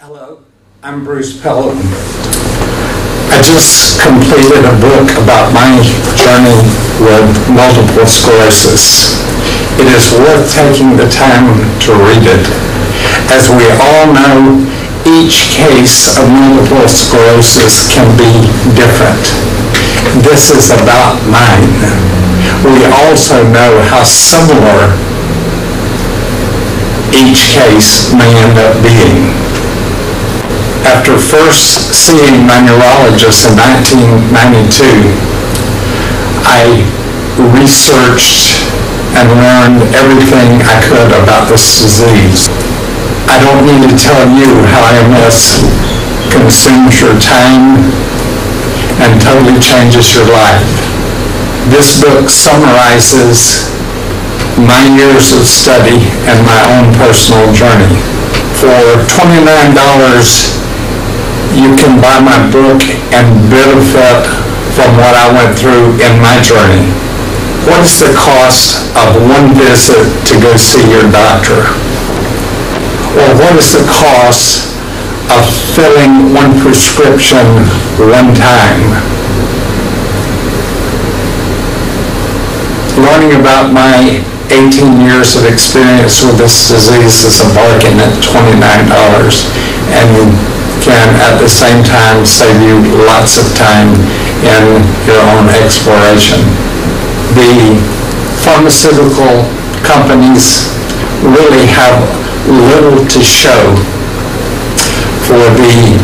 Hello, I'm Bruce Pelham. I just completed a book about my journey with multiple sclerosis. It is worth taking the time to read it. As we all know, each case of multiple sclerosis can be different. This is about mine. We also know how similar each case may end up being. After first seeing my neurologist in 1992, I researched and learned everything I could about this disease. I don't need to tell you how MS consumes your time and totally changes your life. This book summarizes my years of study and my own personal journey. For $29, you can buy my book and benefit from what I went through in my journey. What is the cost of one visit to go see your doctor? Or what is the cost of filling one prescription one time? Learning about my 18 years of experience with this disease is a bargain at $29 and can at the same time save you lots of time in your own exploration. The pharmaceutical companies really have little to show for the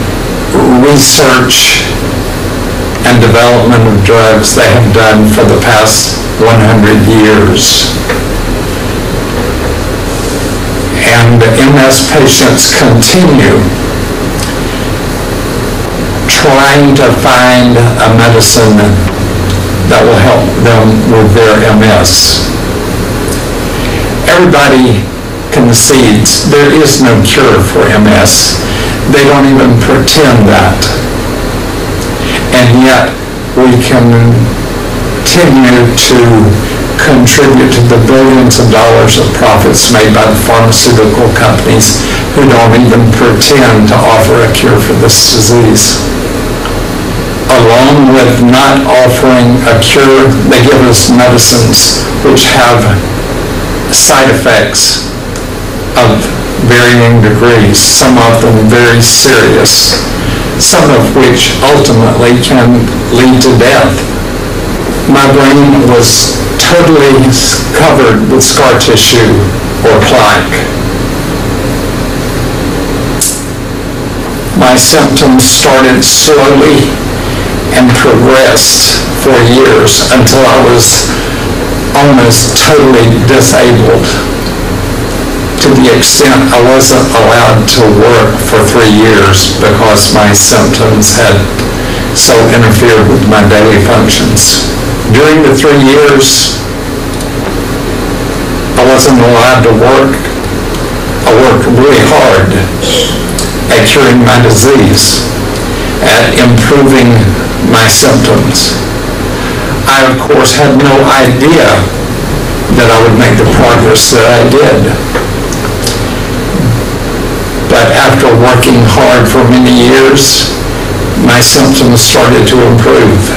research and development of drugs they have done for the past 100 years. And MS patients continue trying to find a medicine that will help them with their MS. Everybody concedes there is no cure for MS. They don't even pretend that. And yet we continue to contribute to the billions of dollars of profits made by the pharmaceutical companies who don't even pretend to offer a cure for this disease. Along with not offering a cure, they give us medicines which have side effects of varying degrees, some of them very serious, some of which ultimately can lead to death. My brain was totally covered with scar tissue or plaque. My symptoms started slowly and progressed for years until I was almost totally disabled, to the extent I wasn't allowed to work for 3 years because my symptoms had so interfered with my daily functions. During the 3 years, I wasn't allowed to work. I worked really hard at curing my disease, at improving my symptoms. I, of course, had no idea that I would make the progress that I did. But after working hard for many years, my symptoms started to improve.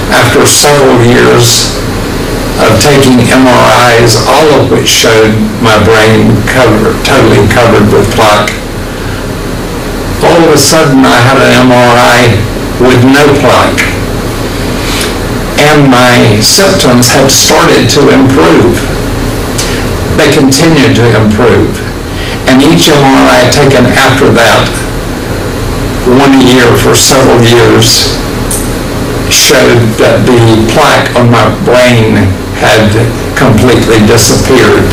After several years of taking MRIs, all of which showed my brain totally covered with plaque, all of a sudden I had an MRI with no plaque, and my symptoms had started to improve. They continued to improve, and each MRI taken after that, 1 a year for several years, showed that the plaque on my brain had completely disappeared.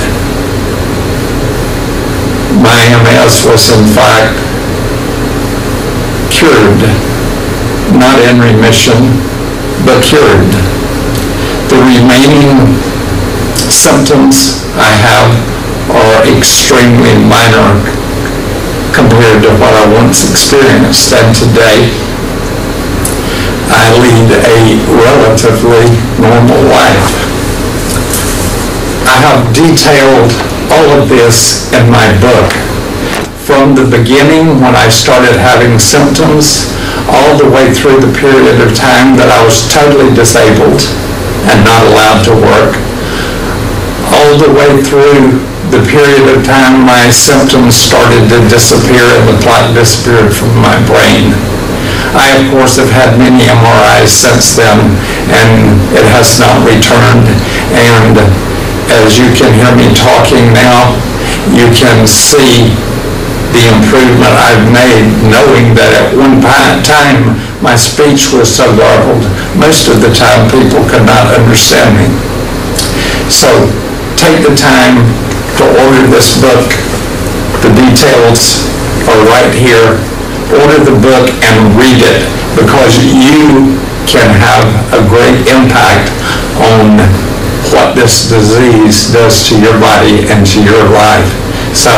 My MS was in fact cured, not in remission, but cured. The remaining symptoms I have are extremely minor compared to what I once experienced, and today I lead a relatively normal life. I have detailed all of this in my book. from the beginning when I started having symptoms all the way through the period of time that I was totally disabled and not allowed to work, all the way through the period of time my symptoms started to disappear and the plaque disappeared from my brain. I, of course, have had many MRIs since then, and it has not returned. And as you can hear me talking now, you can see the improvement I've made, knowing that at one time my speech was so garbled, most of the time people could not understand me. So take the time to order this book. The details are right here. Order the book and read it, because you can have a great impact on what this disease does to your body and to your life. So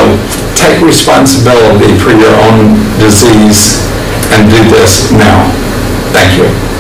take responsibility for your own disease and do this now. Thank you.